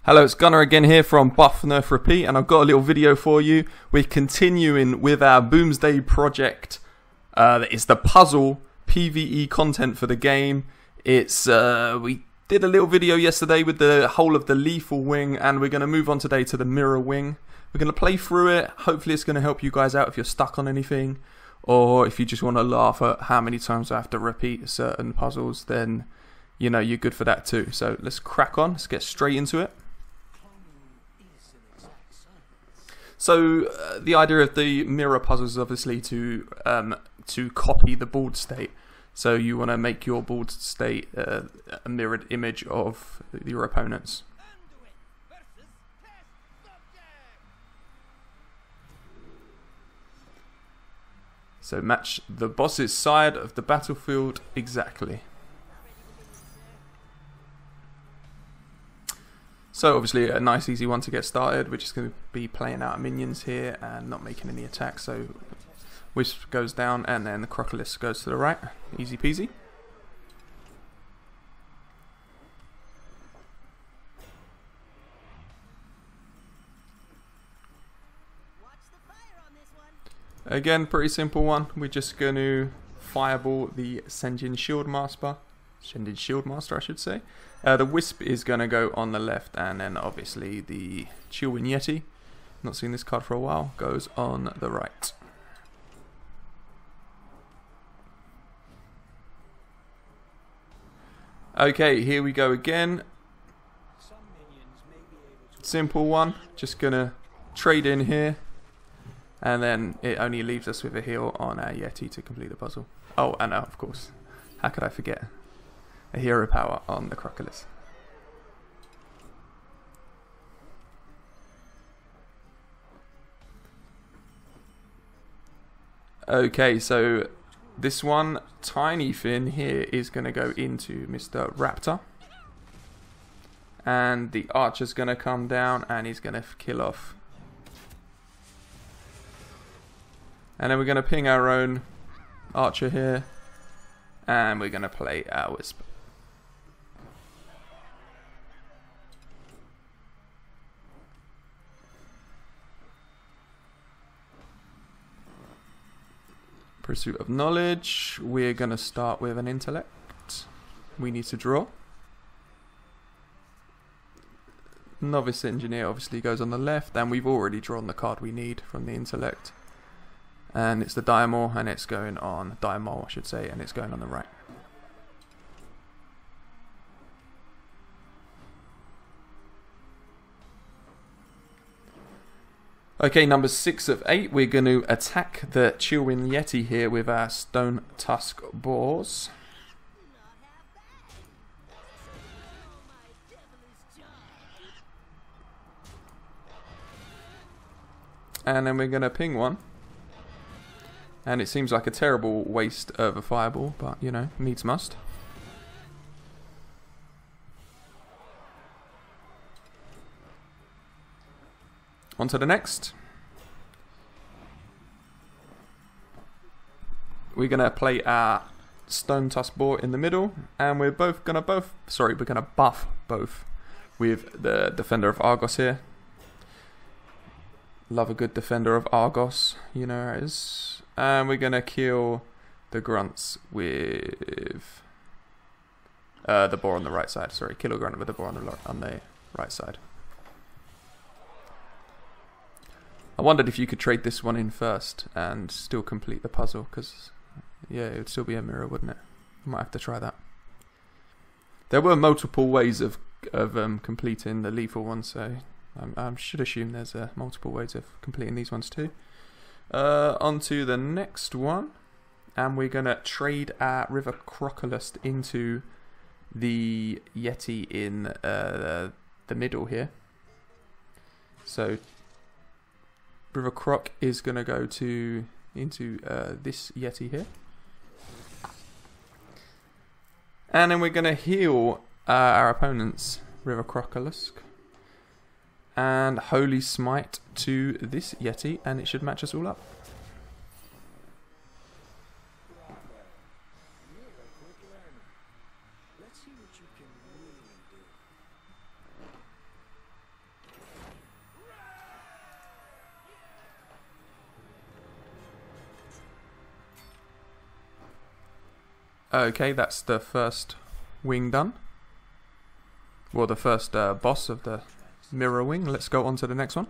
Hello, it's Gunner again here from Buff Nerf Repeat, and I've got a little video for you. We're continuing with our Boomsday project. It's the puzzle PvE content for the game. It's we did a little video yesterday with the whole of the lethal wing, and we're going to move on today to the mirror wing. We're going to play through it. Hopefully it's going to help you guys out if you're stuck on anything, or if you just want to laugh at how many times I have to repeat certain puzzles, then you know you're good for that too. So let's crack on. Let's get straight into it. So the idea of the mirror puzzle is obviously to copy the board state. So you want to make your board state a mirrored image of your opponent's. So match the boss's side of the battlefield exactly. So obviously a nice easy one to get started. We're just going to be playing out minions here and not making any attacks. So Wisp goes down and then the Crocodilus goes to the right. Easy peasy. Again, pretty simple one. We're just going to fireball the Senjin Shieldmaster. Sending Shieldmaster, I should say. The Wisp is going to go on the left, and then obviously the Chillwind Yeti, not seen this card for a while, goes on the right. Okay, here we go again. Simple one, just going to trade in here, and then it only leaves us with a heal on our Yeti to complete the puzzle. Oh, and of course, how could I forget? A hero power on the Crocodilus. Okay, so this one tiny fin here is going to go into Mr. Raptor. And the archer's going to come down and he's going to kill off. And then we're going to ping our own archer here. And we're going to play our Wisp. Pursuit of knowledge. We're going to start with an intellect. We need to draw. Novice engineer obviously goes on the left, and we've already drawn the card we need from the intellect. And it's the Diamol, and it's going on Diamol, I should say, and it's going on the right. Okay, number 6 of 8, we're going to attack the Chillwind Yeti here with our Stone Tusk Boars. And then we're going to ping one. And it seems like a terrible waste of a fireball, but you know, needs must. On to the next. We're gonna play our Stone Tusk Boar in the middle, and we're gonna buff both with the Defender of Argos here. Love a good Defender of Argos, you know how it is. And we're gonna kill the grunts with the boar on the right side. Sorry, kill a grunt with the boar on the right side. I wondered if you could trade this one in first and still complete the puzzle, because yeah, it would still be a mirror, wouldn't it? I might have to try that. There were multiple ways of completing the lethal one, so I should assume there's multiple ways of completing these ones too. On to the next one, and we're gonna trade our River Crocodilus into the Yeti in the middle here. So River Croc is going to go into this Yeti here. And then we're going to heal our opponent's River Crocodilus. And Holy Smite to this Yeti, and it should match us all up. Okay, that's the first wing done. Well, the first boss of the mirror wing. Let's go on to the next one.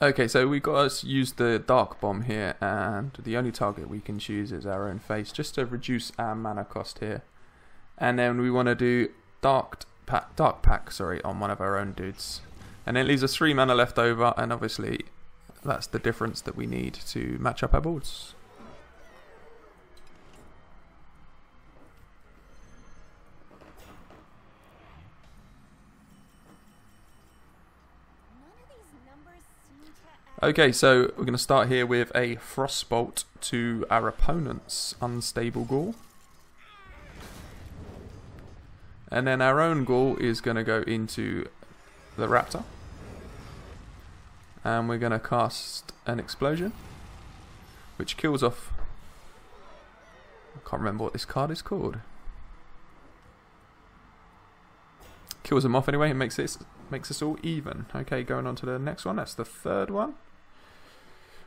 Okay, so we got to use the dark bomb here, and the only target we can choose is our own face, just to reduce our mana cost here. And then we want to do dark pack on one of our own dudes, and it leaves us 3 mana left over, and obviously that's the difference that we need to match up our boards. Okay, so we're going to start here with a Frostbolt to our opponent's Unstable Ghoul. And then our own Ghoul is going to go into the Raptor. And we're going to cast an Explosion, which kills off... I can't remember what this card is called. Kills them off anyway and makes us all even. Okay, going on to the next one. That's the third one.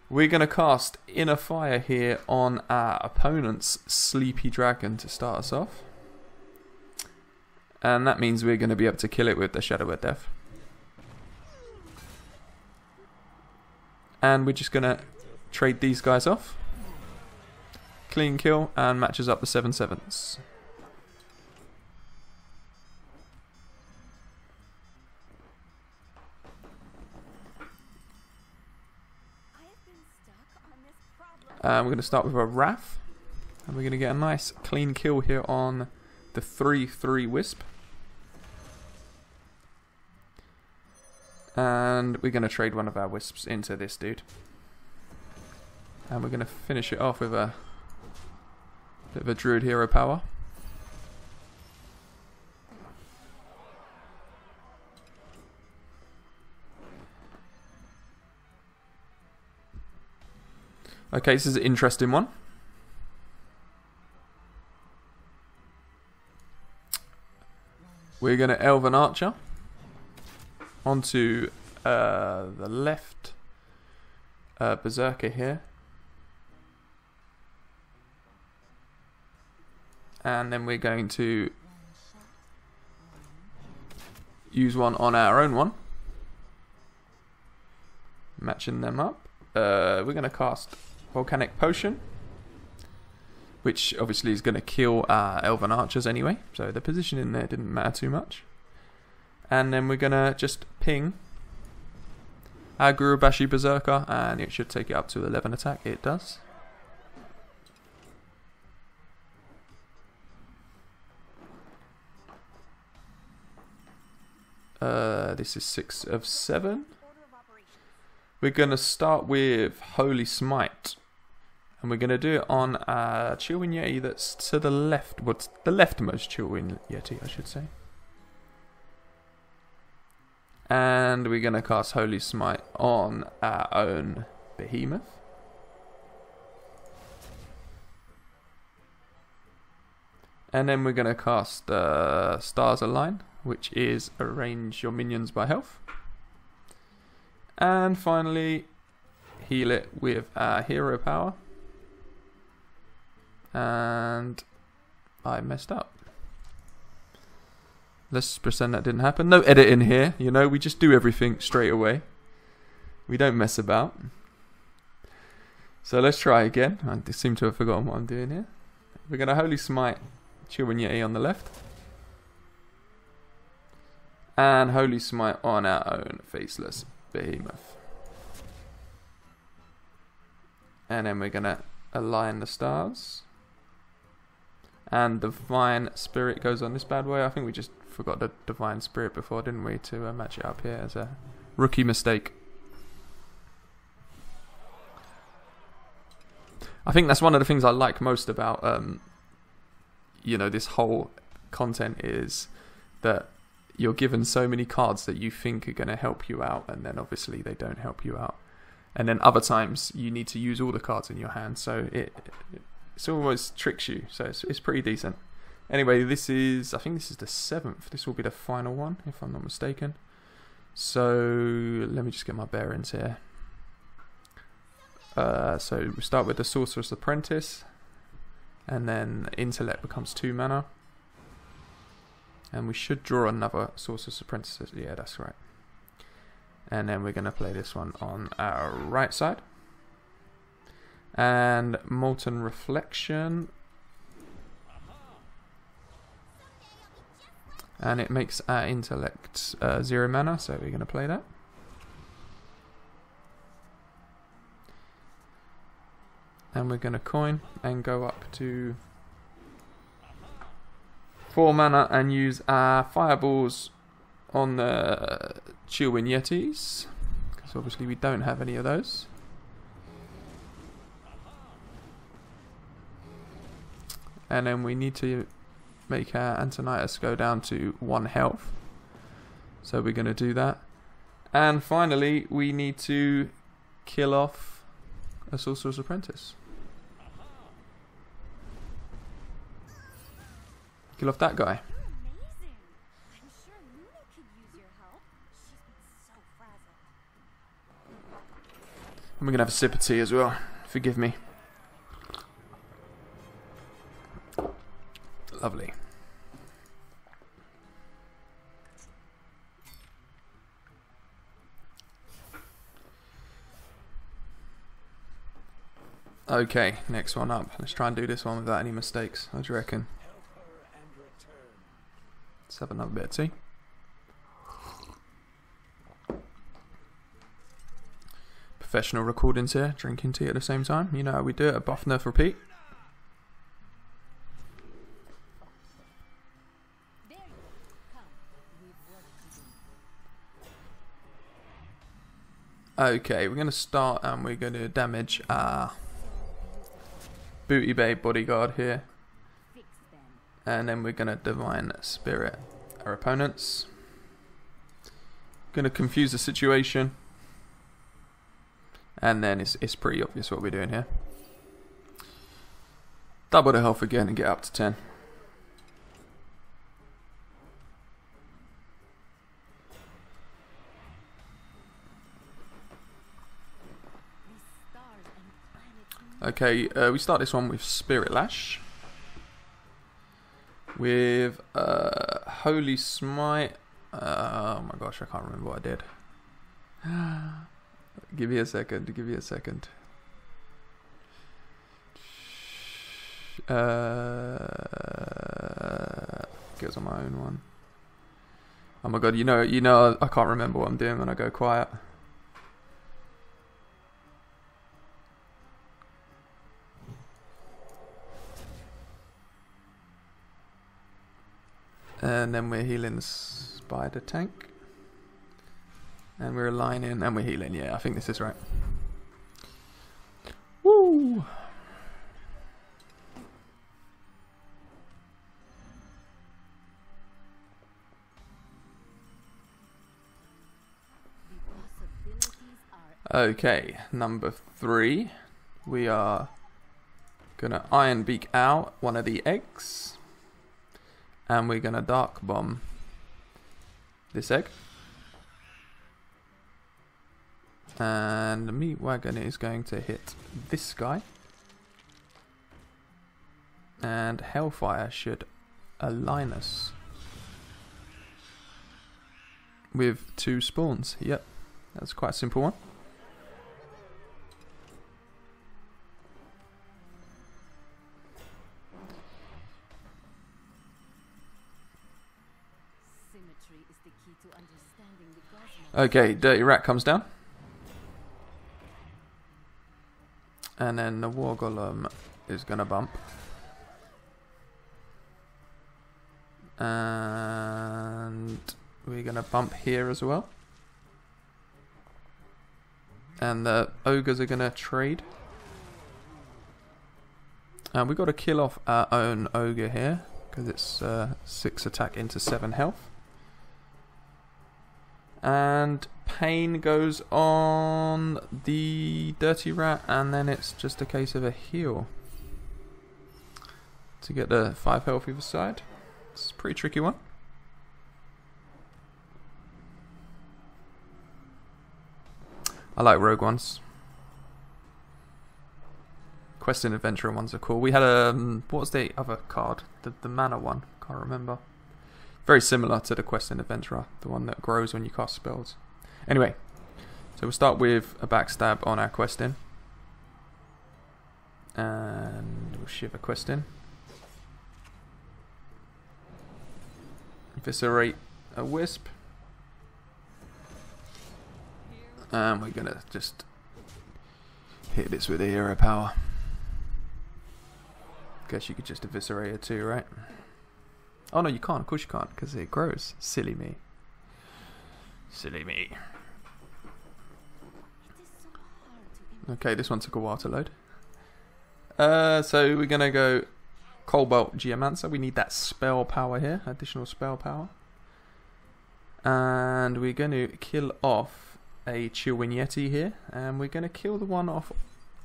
We're going to cast Inner Fire here on our opponent's Sleepy Dragon to start us off. And that means we're going to be able to kill it with the Shadow of Death. And we're just going to trade these guys off. Clean kill, and matches up the 7/7s. We're going to start with a Wrath, and we're going to get a nice clean kill here on the 3/3 Wisp. And we're going to trade one of our Wisps into this dude. And we're going to finish it off with a bit of a Druid Hero power. Okay, this is an interesting one. We're going to Elven Archer onto the left Berserker here. And then we're going to use one on our own one. Matching them up. We're going to cast Volcanic Potion, which obviously is going to kill our Elven Archers anyway, so the position in there didn't matter too much. And then we're going to just ping our Gurubashi Berserker, and it should take it up to 11 attack. It does. This is 6 of 7. We're going to start with Holy Smite. And we're going to do it on Chillwind Yeti that's to the left. What's the leftmost Chillwind Yeti, I should say. And we're going to cast Holy Smite on our own Behemoth. And then we're going to cast Stars Align, which is arrange your minions by health. And finally, heal it with our Hero Power. And I messed up. Let's pretend that didn't happen. No editing here, you know, we just do everything straight away. We don't mess about. So let's try again. I seem to have forgotten what I'm doing here. We're going to Holy Smite Chillwind Yeti on the left. And Holy Smite on our own Faceless Behemoth. And then we're going to align the stars. And Divine Spirit goes on this bad boy. I think we just forgot the Divine Spirit before, didn't we, to match it up here as a rookie mistake. I think that's one of the things I like most about you know, this whole content is that you're given so many cards that you think are going to help you out, and then obviously they don't help you out. And then other times you need to use all the cards in your hand, so it almost tricks you. So it's pretty decent. Anyway, I think this is the 7th. This will be the final one, if I'm not mistaken. So let me just get my bearings here. So we start with the Sorcerer's Apprentice, and then Intellect becomes 2 mana. And we should draw another Sorcerer's Apprentice. Yeah, that's right. And then we're going to play this one on our right side. And Molten Reflection. And it makes our Intellect 0 mana, so we're going to play that. And we're going to coin and go up to 4 mana and use our Fireballs on the Chillwind Yetis, because obviously we don't have any of those. And then we need to make our Antonitus go down to 1 health. So we're going to do that. And finally, we need to kill off a Sorcerer's Apprentice. Kill off that guy. And we're going to have a sip of tea as well. Forgive me. Lovely. Okay, next one up. Let's try and do this one without any mistakes. What do you reckon? Let's have another bit of tea. Professional recordings here, drinking tea at the same time. You know how we do it at Buff Nerf Repeat. Okay, we're going to start and we're going to damage our Booty Bay Bodyguard here. And then we're going to Divine Spirit our opponents. Going to confuse the situation. And then it's pretty obvious what we're doing here. Double the health again and get up to 10. Okay, we start this one with Spirit Lash. With Holy Smite. Oh my gosh, I can't remember what I did. Give me a second, give me a second. Goes on my own one. Oh my god, you know I can't remember what I'm doing when I go quiet. And then we're healing the Spider Tank. And we're aligning and we're healing. Yeah, I think this is right. Woo! Okay, number 3. We are gonna Iron Beak out one of the eggs. And we're gonna Dark Bomb this egg. And the Meat Wagon is going to hit this guy. And Hellfire should align us with 2 spawns. Yep, that's quite a simple one. Okay, Dirty Rat comes down. And then the War Golem is going to bump. And we're going to bump here as well. And the Ogres are going to trade. And we've got to kill off our own Ogre here. because it's 6 attack into 7 health. And pain goes on the dirty rat, and then it's just a case of a heal to get the 5 health either side. It's a pretty tricky one. I like rogue ones. Quest and adventurer ones are cool. We had a what was the other card? The mana one. Can't remember. Very similar to the quest and adventurer, the one that grows when you cast spells. Anyway, so we'll start with a backstab on our quest in, and we'll shiver quest in. Eviscerate a wisp. And we're gonna just hit this with a hero power. Guess you could just eviscerate it too, right? Oh no, you can't. Of course you can't, because it grows. Silly me. Silly me. Okay, this one took a while to load. So we're gonna go Cobalt Geomancer. We need that spell power here, additional spell power. And we're going to kill off a Chillwind Yeti here, and we're going to kill the one off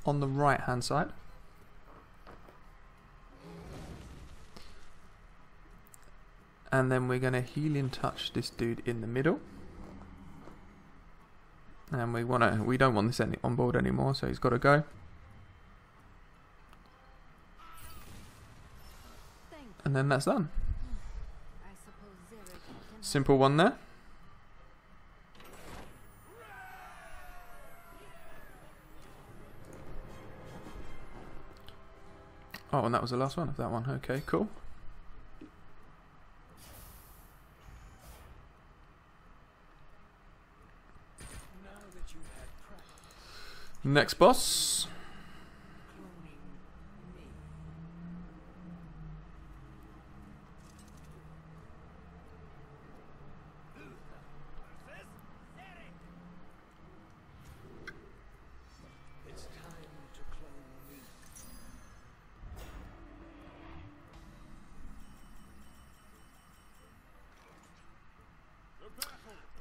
on the right hand side. And then we're going to Healing Touch this dude in the middle. And we don't want this on board anymore, so he's got to go. And then that's done. Simple one there. Oh, and that was the last one of that one. Okay, cool. Next boss.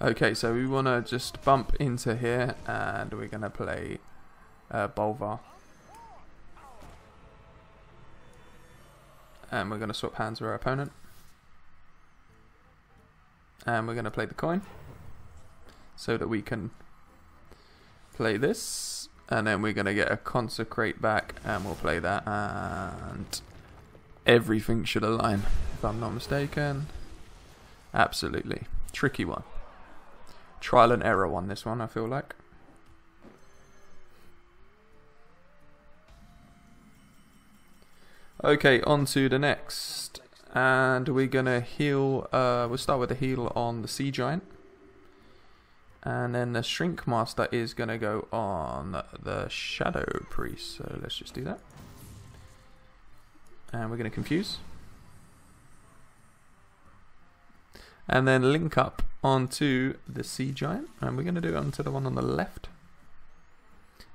Okay, so we want to just bump into here, and we're going to play Bolvar. And we're going to swap hands with our opponent. And we're going to play the coin, so that we can play this. And then we're going to get a Consecrate back, and we'll play that. And everything should align, if I'm not mistaken. Absolutely. Tricky one. Trial and error one, this one, I feel like. Okay, on to the next. And we're going to heal, we'll start with a heal on the Sea Giant. And then the Shrink Master is going to go on the Shadow Priest. So let's just do that. And we're going to confuse. And then link up onto the Sea Giant, and we're going to do it onto the one on the left.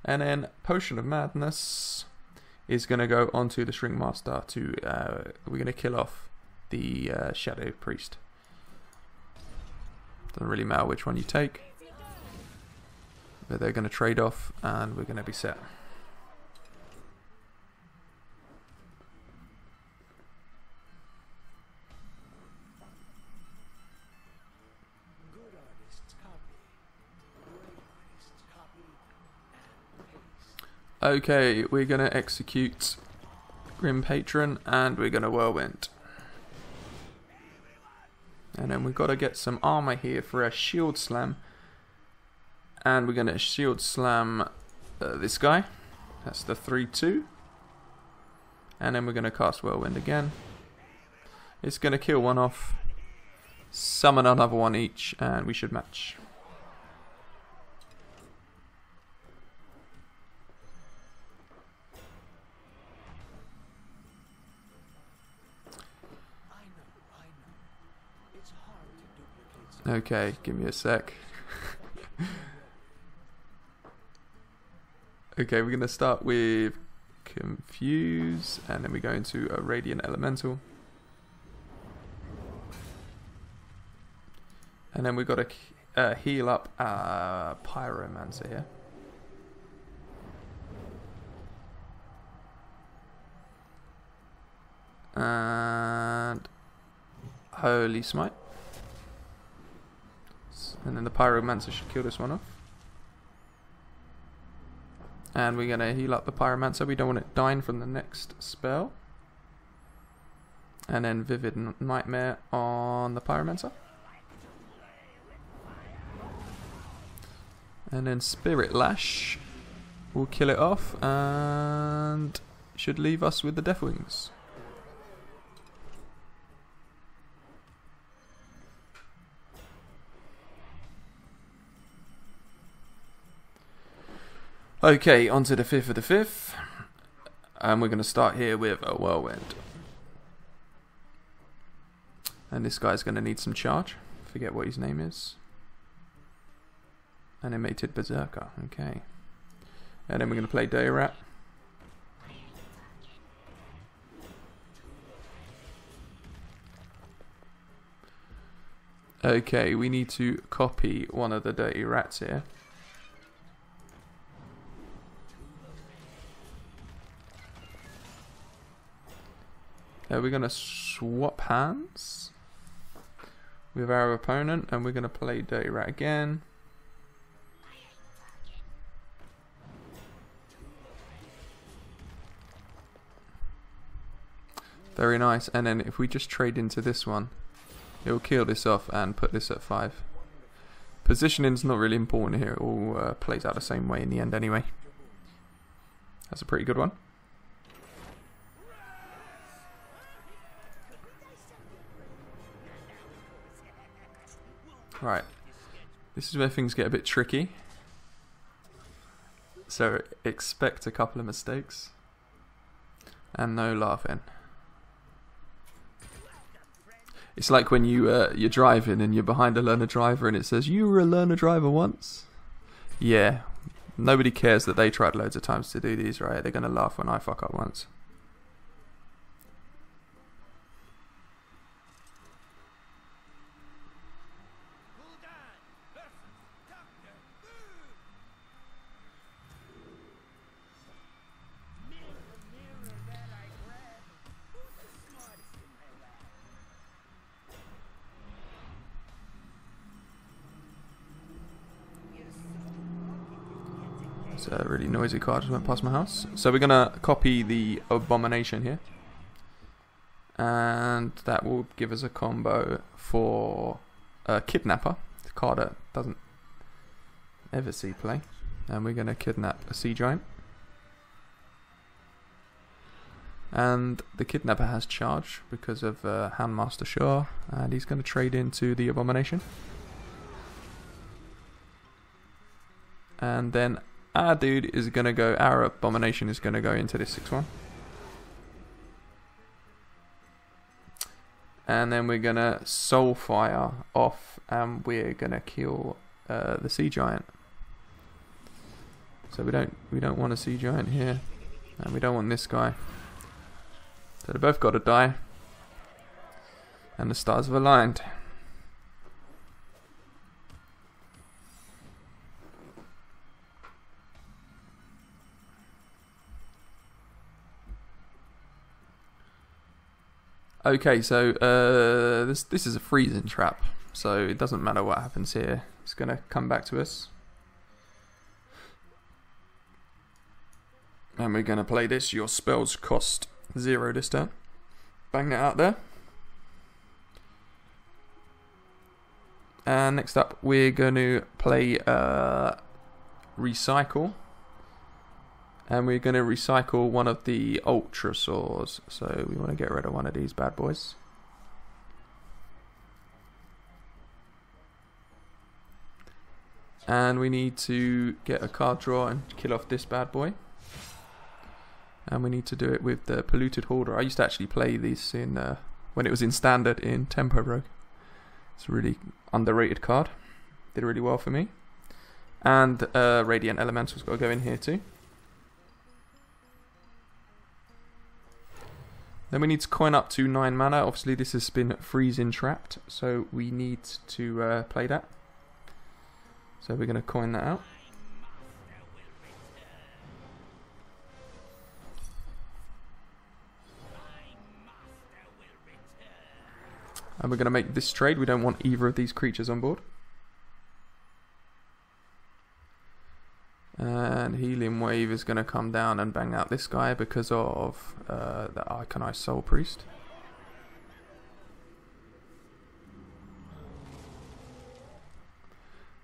And then Potion of Madness is going to go onto the Shrink Master to, we're going to kill off the Shadow Priest. Doesn't really matter which one you take, but they're going to trade off, and we're going to be set. Okay, we're going to execute Grim Patron, and we're going to Whirlwind. And then we've got to get some armor here for a Shield Slam. And we're going to Shield Slam this guy. That's the 3-2. And then we're going to cast Whirlwind again. It's going to kill one off, summon another one each, and we should match. Okay, give me a sec. Okay, we're going to start with Confuse, and then we go into a Radiant Elemental. And then we've got to heal up Pyromancer here. And Holy Smite. And then the Pyromancer should kill this one off. And we're going to heal up the Pyromancer. We don't want it dying from the next spell. And then Vivid Nightmare on the Pyromancer. And then Spirit Lash will kill it off and should leave us with the Death Wings. Okay, on to the 5th of the 5th. And we're going to start here with a Whirlwind. And this guy's going to need some charge. Forget what his name is. Animated Berserker. Okay. And then we're going to play Day Rat. Okay, we need to copy one of the Dirty Rats here. We're going to swap hands with our opponent, and we're going to play Dirty Rat again. Very nice. And then if we just trade into this one, it will kill this off and put this at 5. Positioning's not really important here. It all plays out the same way in the end anyway. That's a pretty good one. Right, this is where things get a bit tricky, so expect a couple of mistakes and no laughing. It's like when you're driving and you're behind a learner driver and it says you were a learner driver once. Yeah, nobody cares that they tried loads of times to do these, right? They're gonna laugh when I fuck up once. It's a really noisy car just went past my house. So we're going to copy the Abomination here. And that will give us a combo for Kidnapper, the card that doesn't ever see play. And we're going to kidnap a Sea Giant. And the Kidnapper has charge because of Houndmaster Shaw. And he's going to trade into the Abomination. And then our dude is going to go, our Abomination is going to go into this 6-1. And then we're going to Soulfire off and we're going to kill the Sea Giant. So we don't want a Sea Giant here. And we don't want this guy. So they both got to die. And the stars have aligned. Okay, so this is a freezing trap, so it doesn't matter what happens here. It's going to come back to us. And we're going to play this. Your spells cost 0 this turn. Bang that out there. And next up, we're going to play Recycle. And we're going to recycle one of the Ultra Saws. So we want to get rid of one of these bad boys. And we need to get a card draw and kill off this bad boy. And we need to do it with the Polluted Hoarder. I used to actually play this in when it was in Standard in Tempo Rogue. It's a really underrated card. Did really well for me. And Radiant Elemental's got to go in here too. Then we need to coin up to 9 mana. Obviously this has been freezing trapped, so we need to play that. So we're going to coin that out. And we're going to make this trade. We don't want either of these creatures on board. And Healing Wave is going to come down and bang out this guy because of the Arcanized Soul Priest.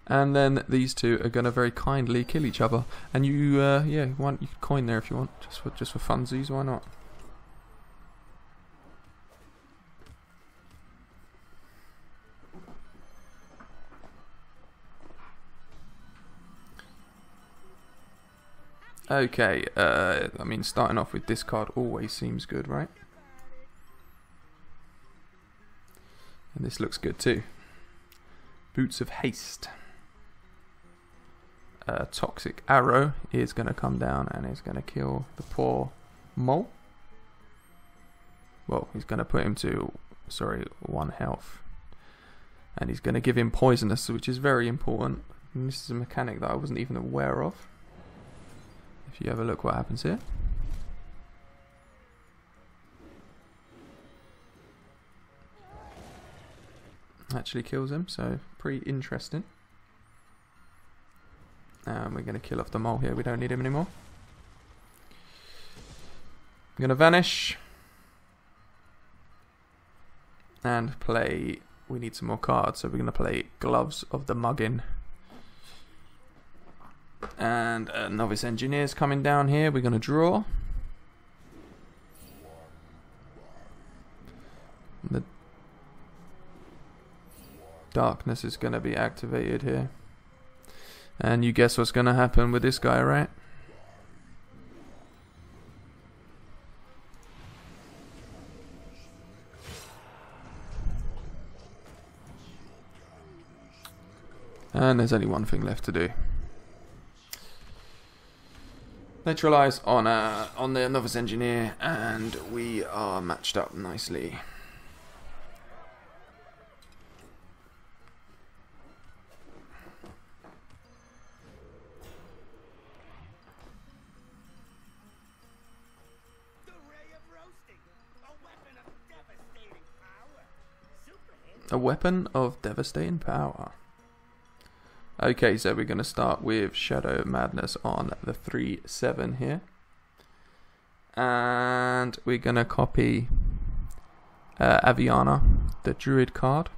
And then these two are going to very kindly kill each other. And you, yeah, you can coin there if you want, just for funsies. Why not? Okay, I mean, starting off with this card always seems good, right? And this looks good too. Boots of Haste. Toxic Arrow is going to come down and is going to kill the poor mole. Well, he's going to put him to, 1 health. And he's going to give him Poisonous, which is very important. And this is a mechanic that I wasn't even aware of. If you have a look what happens here. Actually kills him, so pretty interesting. And we're going to kill off the mole here, we don't need him anymore. I'm going to vanish. And play, we need some more cards, so we're going to play Gloves of the Muggin. And Novice Engineer's coming down here. We're going to draw. The Darkness is going to be activated here. And you guess what's going to happen with this guy, right? And there's only one thing left to do. Neutralize on the Novice Engineer, and we are matched up nicely. A weapon of devastating power. Okay, so we're going to start with Shadow Madness on the 3/7 here. And we're going to copy Aviana, the Druid card.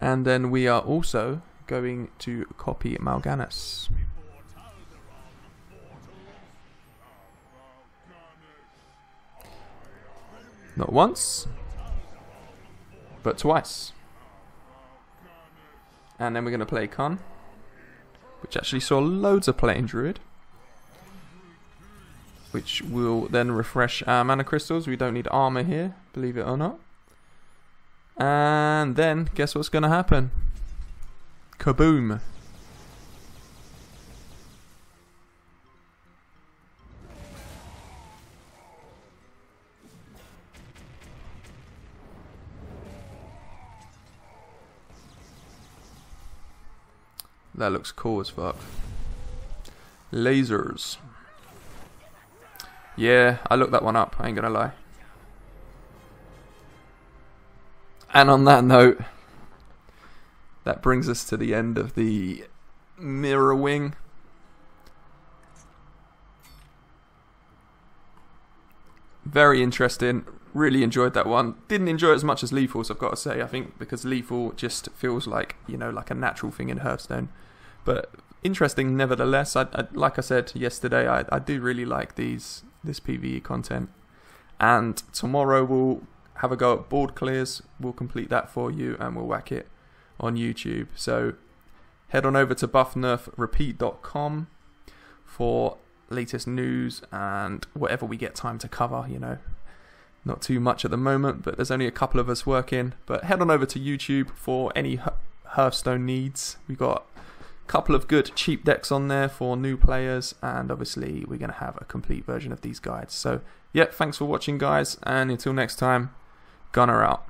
And then we are also going to copy Mal'Ganis. Not once, but twice. And then we're going to play Kun, which actually saw loads of play in Druid, which will then refresh our mana crystals. We don't need armor here, believe it or not. And then, guess what's going to happen? Kaboom! That looks cool as fuck. Lasers. Yeah, I looked that one up, I ain't gonna lie. And on that note, that brings us to the end of the Mirror Wing. Very interesting. Really enjoyed that one. Didn't enjoy it as much as Lethal's, I've got to say. I think because Lethal just feels like, you know, like a natural thing in Hearthstone. But interesting nevertheless. Like I said yesterday, I do really like this PvE content. And tomorrow we'll have a go at board clears. We'll complete that for you and we'll whack it on YouTube. So head on over to buffnerfrepeat.com for latest news and whatever we get time to cover, you know. Not too much at the moment, but there's only a couple of us working. But head on over to YouTube for any Hearthstone needs. We've got a couple of good cheap decks on there for new players, and obviously we're going to have a complete version of these guides. So yeah, thanks for watching guys, and until next time, Gunner out.